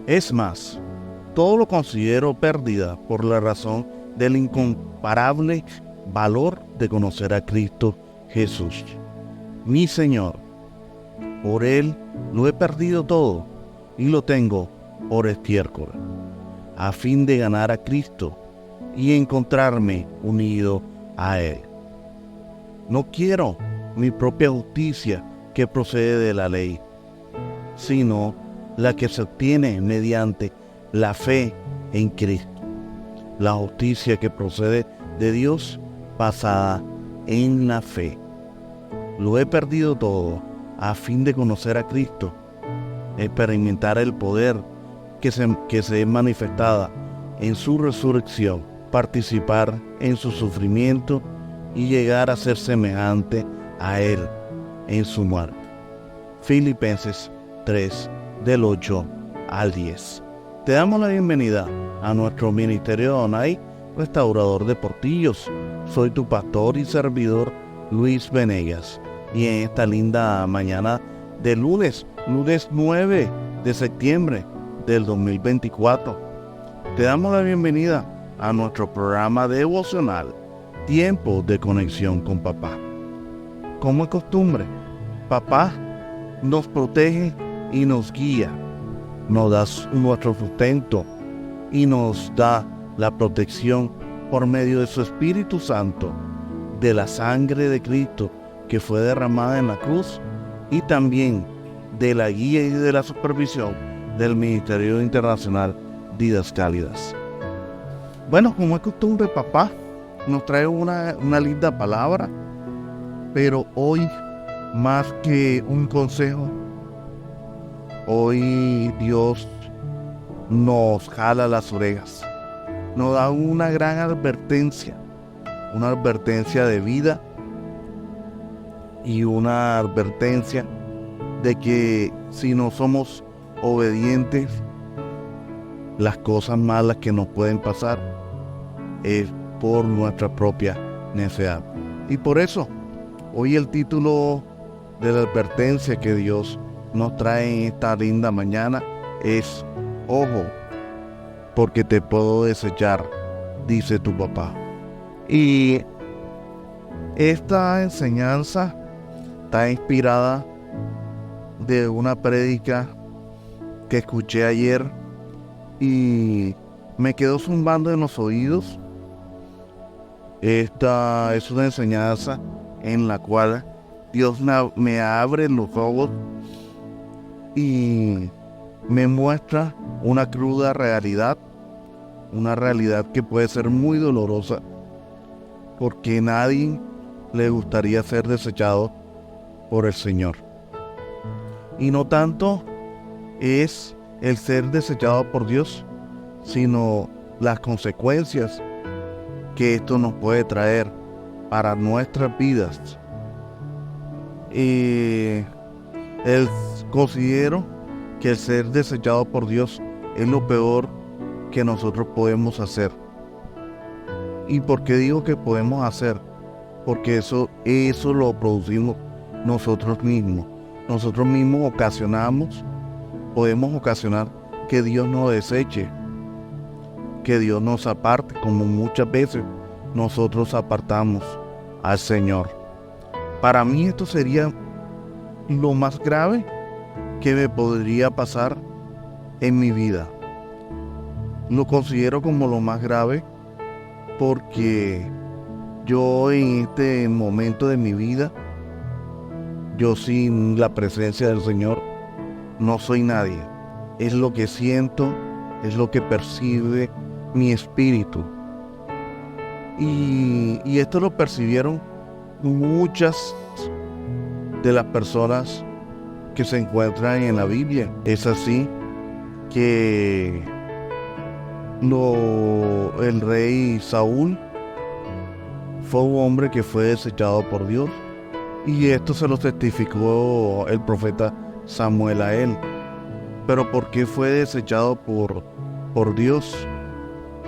Es más, todo lo considero pérdida por la razón del incomparable valor de conocer a Cristo Jesús, mi Señor. Por Él lo he perdido todo y lo tengo por estiércol, a fin de ganar a Cristo y encontrarme unido a Él. No quiero mi propia justicia que procede de la ley, sino la que se obtiene mediante la fe en Cristo, la justicia que procede de Dios basada en la fe. Lo he perdido todo a fin de conocer a Cristo, experimentar el poder que se es manifestada en su resurrección, participar en su sufrimiento y llegar a ser semejante a Él en su muerte. Filipenses 3, del 8 al 10. Te damos la bienvenida a nuestro ministerio de Adonai, restaurador de portillos. Soy tu pastor y servidor, Luis Venegas. Y en esta linda mañana de lunes 9 de septiembre del 2024, te damos la bienvenida a nuestro programa devocional, Tiempo de Conexión con Papá. Como es costumbre, Papá nos protege y nos guía, nos da nuestro sustento y nos da la protección por medio de su Espíritu Santo, de la sangre de Cristo que fue derramada en la cruz y también de la guía y de la supervisión del Ministerio Internacional Didascálidas. Bueno, como es costumbre, Papá nos trae una linda palabra, pero hoy, más que un consejo, hoy Dios nos jala las orejas, nos da una gran advertencia, una advertencia de vida y una advertencia de que si no somos obedientes, las cosas malas que nos pueden pasar es por nuestra propia necedad. Y por eso, hoy el título de la advertencia que Dios nos trae en esta linda mañana es: ojo, porque te puedo desechar, dice tu papá. Y esta enseñanza está inspirada de una prédica que escuché ayer y me quedó zumbando en los oídos. Esta es una enseñanza en la cual Dios me abre los ojos y me muestra una cruda realidad, una realidad que puede ser muy dolorosa, porque nadie le gustaría ser desechado por el Señor. Y no tanto es el ser desechado por Dios, sino las consecuencias que esto nos puede traer para nuestras vidas. Considero que el ser desechado por Dios es lo peor que nosotros podemos hacer. ¿Y por qué digo que podemos hacer? Porque eso lo producimos nosotros mismos. Nosotros mismos podemos ocasionar que Dios nos deseche, que Dios nos aparte, como muchas veces nosotros apartamos al Señor. Para mí esto sería lo más grave que me podría pasar en mi vida. Lo considero como lo más grave porque yo en este momento de mi vida, yo sin la presencia del Señor no soy nadie. Es lo que siento, es lo que percibe mi espíritu. Y esto lo percibieron muchas de las personas que se encuentran en la Biblia. Es así que el rey Saúl fue un hombre que fue desechado por Dios, y esto se lo testificó el profeta Samuel a él. Pero ¿por qué fue desechado por Dios?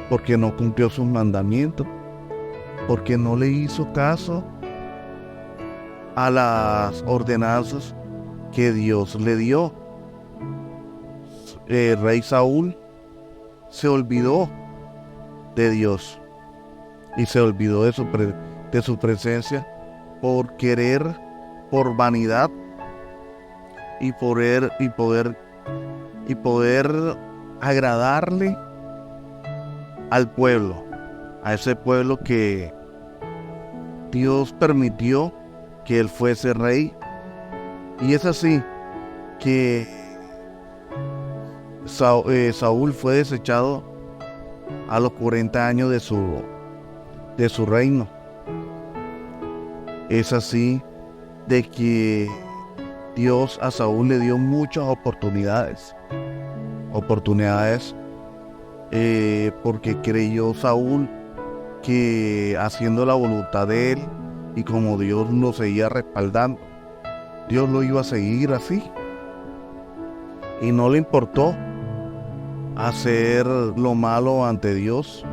Porque no cumplió sus mandamientos, porque no le hizo caso a las ordenanzas que Dios le dio. el rey Saúl se olvidó de Dios y se olvidó de su presencia por querer, por vanidad y poder agradarle al pueblo, a ese pueblo que Dios permitió que él fuese rey. Y es así que Saúl fue desechado a los 40 años de su reino. Es así de que Dios a Saúl le dio muchas oportunidades, porque creyó Saúl que haciendo la voluntad de él y como Dios lo seguía respaldando, Dios lo iba a seguir así. Y no le importó hacer lo malo ante Dios,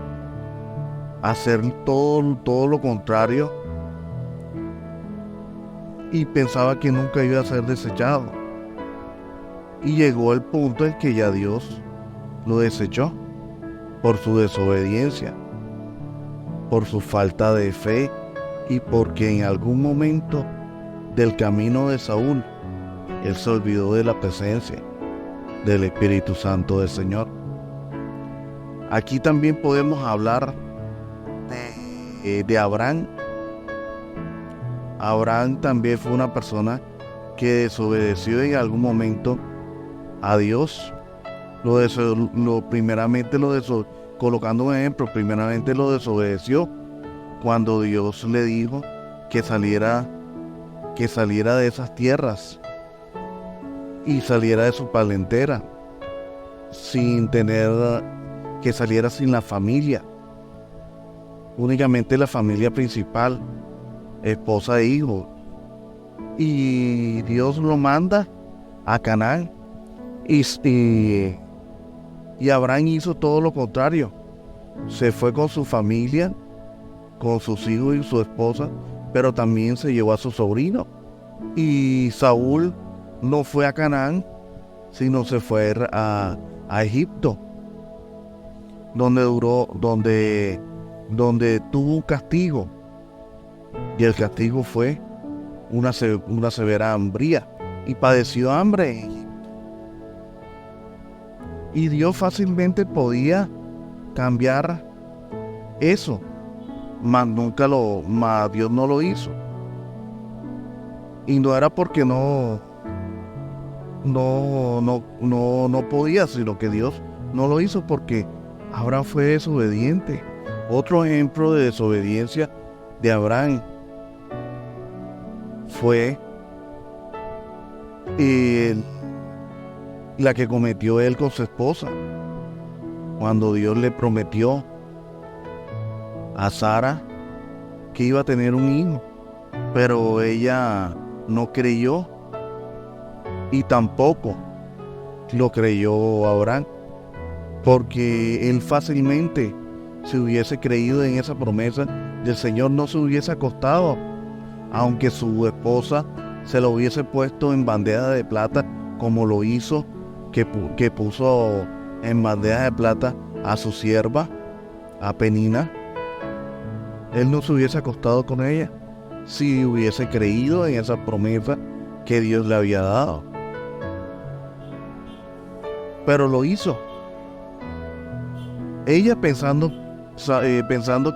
hacer todo lo contrario, y pensaba que nunca iba a ser desechado. Y llegó el punto en que ya Dios lo desechó por su desobediencia, por su falta de fe y porque en algún momento del camino de Saúl él se olvidó de la presencia del Espíritu Santo del Señor. Aquí también podemos hablar de Abraham. Abraham también fue una persona que desobedeció en algún momento a Dios. Colocando un ejemplo, primeramente lo desobedeció cuando Dios le dijo que saliera de esas tierras y saliera de su parentela, que saliera sin la familia, únicamente la familia principal, esposa e hijo. Y Dios lo manda a Canaán, y Abraham hizo todo lo contrario. Se fue con su familia, con sus hijos y su esposa, pero también se llevó a su sobrino. Y Saúl no fue a Canaán, sino se fue a Egipto, donde tuvo un castigo. Y el castigo fue una severa hambría, y padeció hambre en Egipto. Y Dios fácilmente podía cambiar eso, mas Dios no lo hizo. Y no era porque no podía, sino que Dios no lo hizo porque Abraham fue desobediente. Otro ejemplo de desobediencia de Abraham fue la que cometió él con su esposa, cuando Dios le prometió a Sara que iba a tener un hijo, pero ella no creyó, y tampoco lo creyó Abraham, porque él fácilmente, si hubiese creído en esa promesa del Señor, no se hubiese acostado, aunque su esposa se lo hubiese puesto en bandeja de plata, como lo hizo, que puso en bandeja de plata a su sierva, a Penina. Él no se hubiese acostado con ella si hubiese creído en esa promesa que Dios le había dado. Pero lo hizo. Ella pensando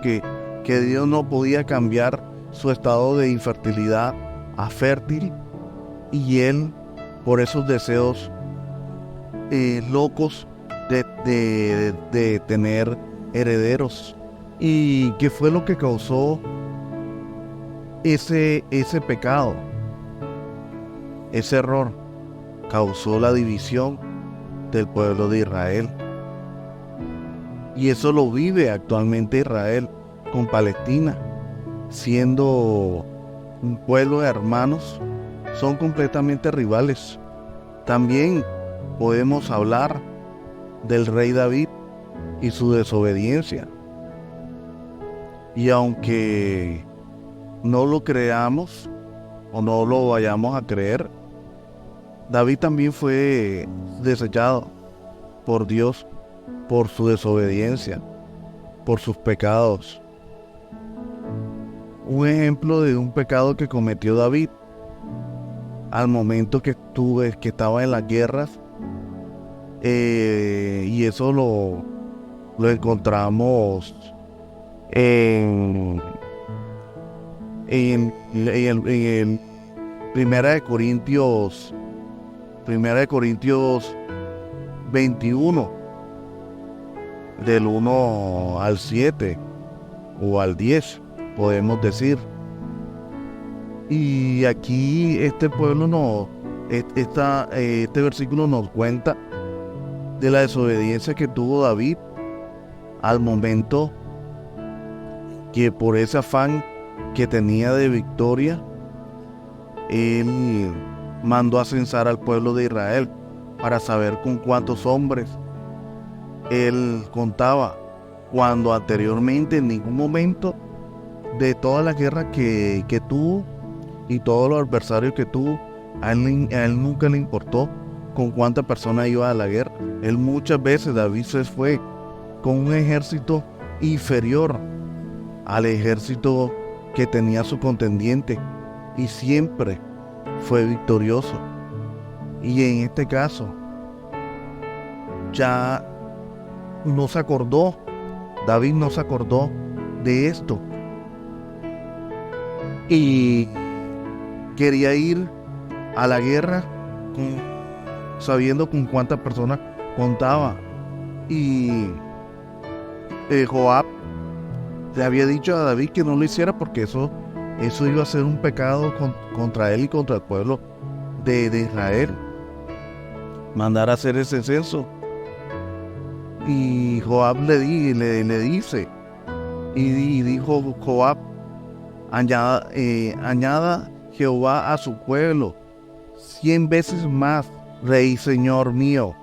que Dios no podía cambiar su estado de infertilidad a fértil, y él, por esos deseos locos de tener herederos. ¿Y qué fue lo que causó ese pecado? Ese error causó la división del pueblo de Israel. Y eso lo vive actualmente Israel con Palestina, siendo un pueblo de hermanos, son completamente rivales. También podemos hablar del rey David y su desobediencia. Y aunque no lo creamos o no lo vayamos a creer, David también fue desechado por Dios por su desobediencia, por sus pecados. Un ejemplo de un pecado que cometió David al momento que estaba en las guerras, y eso lo encontramos en Primera de Corintios 21, del 1 al 7 o al 10, podemos decir. Y aquí este versículo nos cuenta de la desobediencia que tuvo David al momento que, por ese afán que tenía de victoria, él mandó a censar al pueblo de Israel para saber con cuántos hombres él contaba, cuando anteriormente en ningún momento de toda la guerra que tuvo y todos los adversarios que tuvo, a él nunca le importó con cuántas personas iba a la guerra. Él muchas veces, David, se fue con un ejército inferior al ejército que tenía su contendiente, y siempre fue victorioso. Y en este caso ya David no se acordó de esto, y quería ir a la guerra sabiendo con cuántas personas contaba. Y Joab le había dicho a David que no lo hiciera, porque eso iba a ser un pecado contra él y contra el pueblo de Israel, mandar a hacer ese censo. Y Joab le dice, y dijo Joab: añada Jehová a su pueblo 100 veces más, Rey, Señor mío.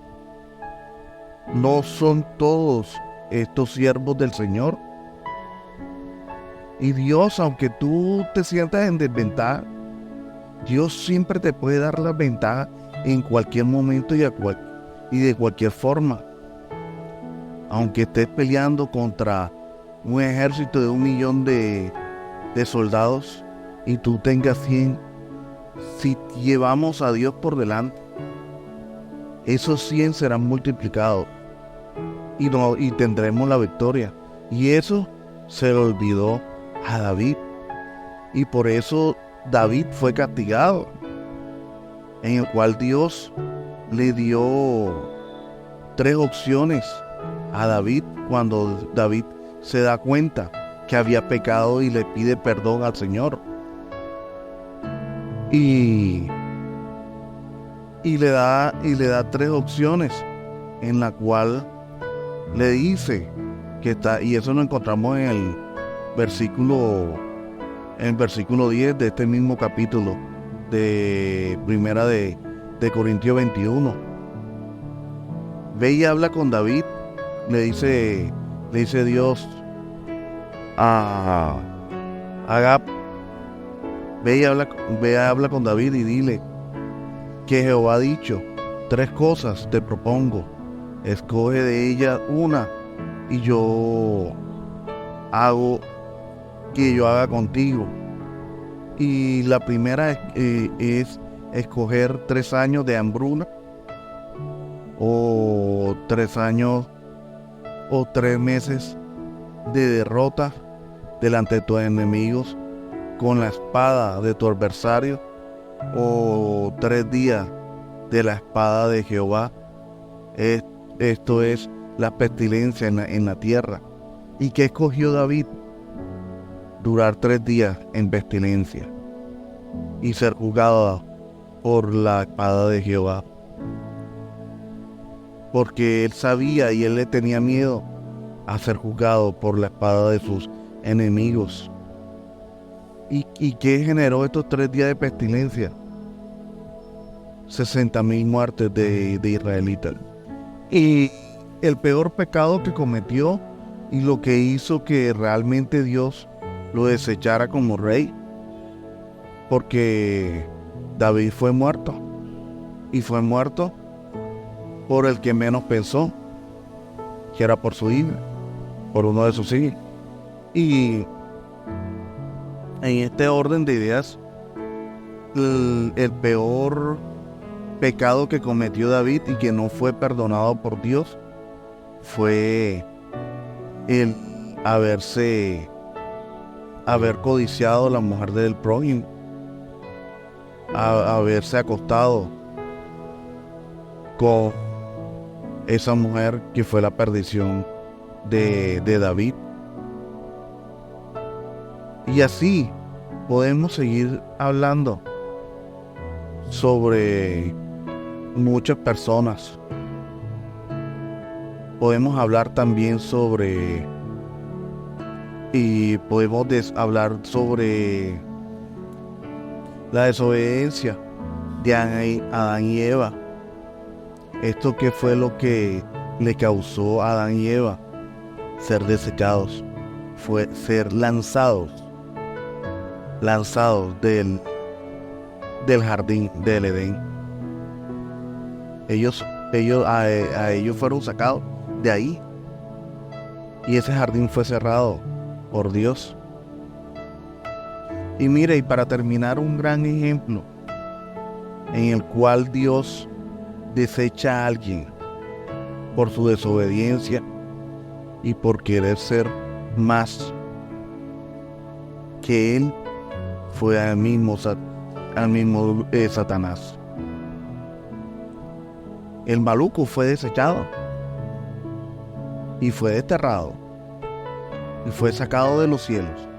¿No son todos estos siervos del Señor? Y Dios, aunque tú te sientas en desventaja, Dios siempre te puede dar la ventaja en cualquier momento y de cualquier forma. Aunque estés peleando contra un ejército de 1.000.000 de soldados y tú tengas 100, si llevamos a Dios por delante, esos 100 serán multiplicados y tendremos la victoria. Y eso se le olvidó a David, y por eso David fue castigado, en el cual Dios le dio 3 opciones a David cuando David se da cuenta que había pecado y le pide perdón al Señor. Y le da 3 opciones, en la cual le dice que está, y eso lo encontramos en el versículo 10 de este mismo capítulo de Primera de Corintios 21. Ve y habla con David, le dice Dios a Agab: ve y habla con David y dile que Jehová ha dicho: 3 cosas te propongo, escoge de ellas una, y yo hago contigo. Y la primera es escoger 3 años de hambruna, o 3 años o 3 meses de derrota delante de tus enemigos con la espada de tu adversario, o 3 días de la espada de Jehová. Esto es la pestilencia en la tierra. ¿Y qué escogió David? Durar 3 días en pestilencia y ser juzgado por la espada de Jehová, porque él sabía y él le tenía miedo a ser juzgado por la espada de sus enemigos. ¿Y qué generó estos 3 días de pestilencia? 60.000 muertes de israelitas. Y el peor pecado que cometió, y lo que hizo que realmente Dios lo desechara como rey, porque David fue muerto, y fue muerto por el que menos pensó, que era por su hija, por uno de sus hijos. Y en este orden de ideas, el peor pecado que cometió David y que no fue perdonado por Dios fue el haber codiciado a la mujer del prójimo, haberse acostado con esa mujer que fue la perdición de David. Y así podemos seguir hablando sobre muchas personas. Podemos hablar también hablar sobre la desobediencia de Adán y Eva. Esto que fue lo que le causó a Adán y Eva ser desechados, fue ser lanzados del jardín del Edén. Ellos fueron sacados de ahí, y ese jardín fue cerrado por Dios. Y mire, y para terminar, un gran ejemplo en el cual Dios desecha a alguien por su desobediencia y por querer ser más que él, fue al mismo Satanás. El maluco fue desechado y fue desterrado y fue sacado de los cielos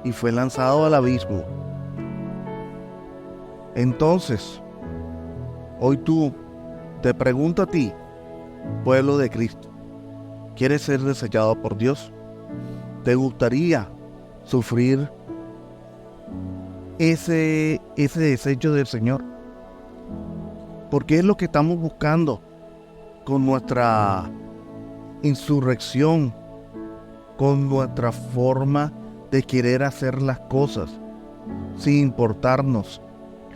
y fue lanzado al abismo. Entonces, hoy te pregunto a ti, pueblo de Cristo, ¿quieres ser desechado por Dios? ¿Te gustaría sufrir ese desecho del Señor? Porque es lo que estamos buscando con nuestra insurrección, con nuestra forma de querer hacer las cosas sin importarnos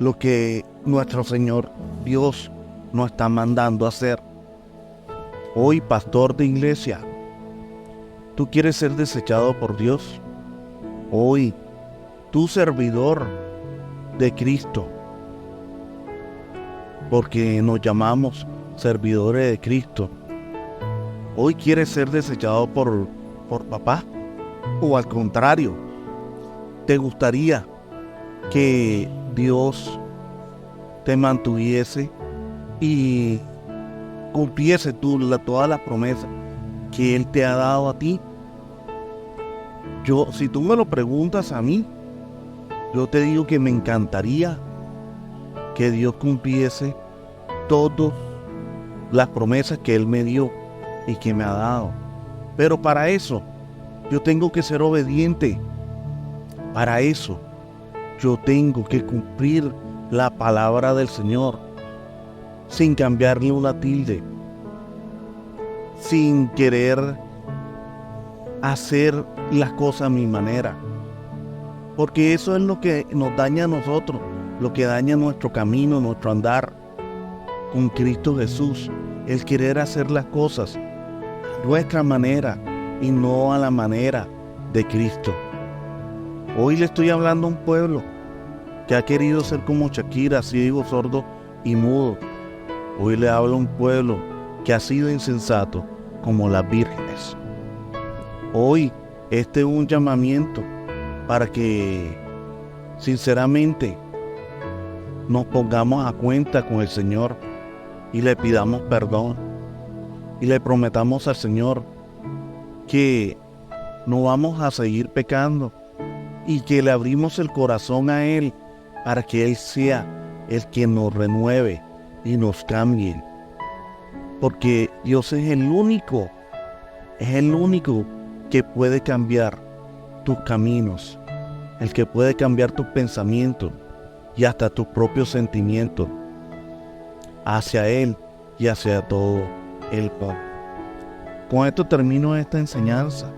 lo que nuestro Señor Dios nos está mandando a hacer. Hoy, pastor de iglesia, ¿tú quieres ser desechado por Dios? Hoy, tú, servidor de Cristo, porque nos llamamos servidores de Cristo, ¿hoy quieres ser desechado por papá? ¿O al contrario, te gustaría que Dios te mantuviese y cumpliese todas las promesas que Él te ha dado a ti? Si tú me lo preguntas a mí, yo te digo que me encantaría que Dios cumpliese todas las promesas que Él me dio y que me ha dado. Pero para eso, yo tengo que ser obediente. Para eso, yo tengo que cumplir la palabra del Señor, sin cambiarle una tilde, sin querer hacer las cosas a mi manera. Porque eso es lo que nos daña a nosotros, lo que daña nuestro camino, nuestro andar con Cristo Jesús. El querer hacer las cosas a nuestra manera y no a la manera de Cristo. Hoy le estoy hablando a un pueblo que ha querido ser como Shakira, ciego, sordo y mudo. Hoy le hablo a un pueblo que ha sido insensato como las vírgenes. Hoy este es un llamamiento para que sinceramente nos pongamos a cuenta con el Señor y le pidamos perdón y le prometamos al Señor que no vamos a seguir pecando y que le abrimos el corazón a Él para que Él sea el que nos renueve y nos cambie. Porque Dios es el único que puede cambiar tus caminos, el que puede cambiar tus pensamientos y hasta tus propios sentimientos hacia Él y hacia todo el pueblo. Con esto termino esta enseñanza.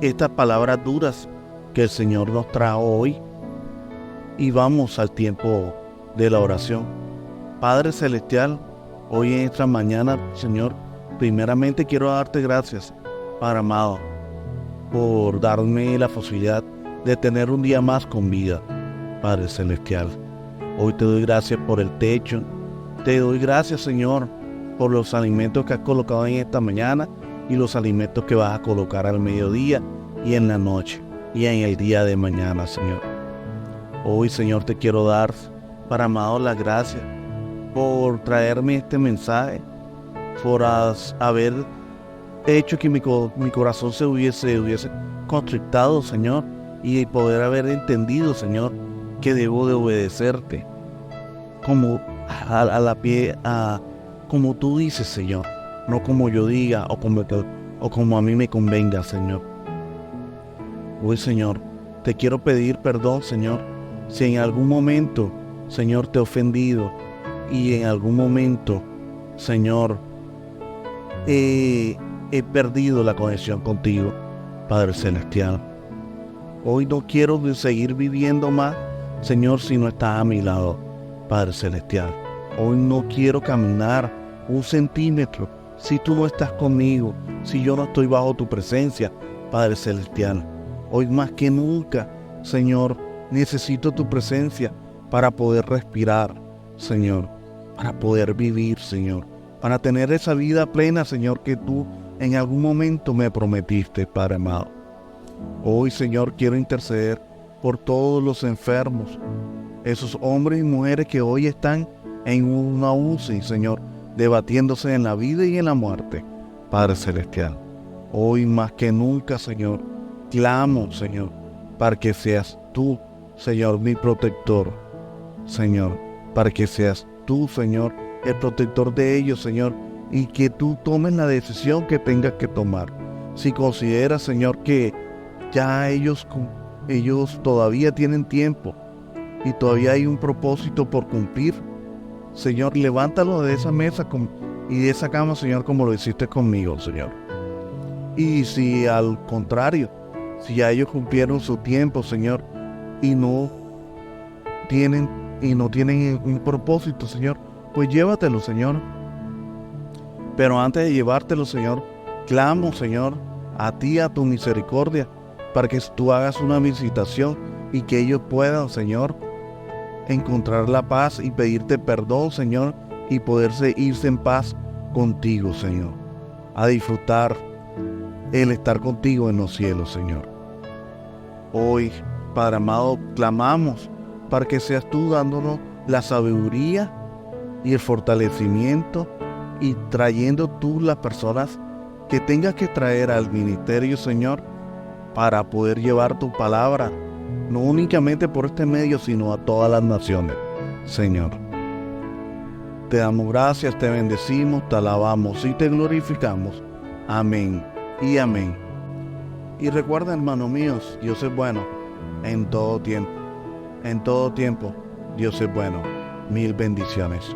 estas palabras duras que el Señor nos trajo hoy y vamos al tiempo de la oración. Padre Celestial, hoy en esta mañana, Señor, primeramente quiero darte gracias, Padre amado, por darme la posibilidad de tener un día más con vida, Padre Celestial. Hoy te doy gracias por el techo, te doy gracias, Señor, por los alimentos que has colocado en esta mañana y los alimentos que vas a colocar al mediodía y en la noche y en el día de mañana, Señor. Hoy, Señor, te quiero dar, Padre amado, las gracias por traerme este mensaje, por haber hecho que mi corazón se hubiese constrictado, Señor, y poder haber entendido, Señor, que debo de obedecerte como como tú dices, Señor, no como yo diga o como a mí me convenga, Señor. Hoy, Señor, te quiero pedir perdón, Señor, si en algún momento, Señor, te he ofendido y en algún momento, Señor, he perdido la conexión contigo, Padre Celestial. Hoy no quiero seguir viviendo más, Señor, si no estás a mi lado, Padre Celestial. Hoy no quiero caminar un centímetro si tú no estás conmigo, si yo no estoy bajo tu presencia, Padre Celestial. Hoy más que nunca, Señor, necesito tu presencia para poder respirar, Señor, para poder vivir, Señor, para tener esa vida plena, Señor, que tú en algún momento me prometiste, Padre amado. Hoy, Señor, quiero interceder por todos los enfermos, esos hombres y mujeres que hoy están en una UCI, Señor, debatiéndose en la vida y en la muerte, Padre Celestial. Hoy más que nunca, Señor, clamo, Señor, para que seas tú, Señor, mi protector, Señor, para que seas tú, Señor, el protector de ellos, Señor, y que tú tomes la decisión que tengas que tomar. Si consideras, Señor, que ya ellos todavía tienen tiempo y todavía hay un propósito por cumplir, Señor, levántalo de esa mesa y de esa cama, Señor, como lo hiciste conmigo, Señor. Y si al contrario, si ya ellos cumplieron su tiempo, Señor, y no tienen un propósito, Señor, pues llévatelo, Señor. Pero antes de llevártelo, Señor, clamo, Señor, a ti, a tu misericordia, para que tú hagas una visitación y que ellos puedan, Señor, encontrar la paz y pedirte perdón, Señor, y poderse irse en paz contigo, Señor, a disfrutar el estar contigo en los cielos, Señor. Hoy, Padre amado, clamamos para que seas tú dándonos la sabiduría y el fortalecimiento y trayendo tú las personas que tengas que traer al ministerio, Señor, para poder llevar tu palabra, no únicamente por este medio, sino a todas las naciones, Señor. Te damos gracias, te bendecimos, te alabamos y te glorificamos. Amén y amén. Y recuerda, hermanos míos, Dios es bueno en todo tiempo. En todo tiempo, Dios es bueno. Mil bendiciones.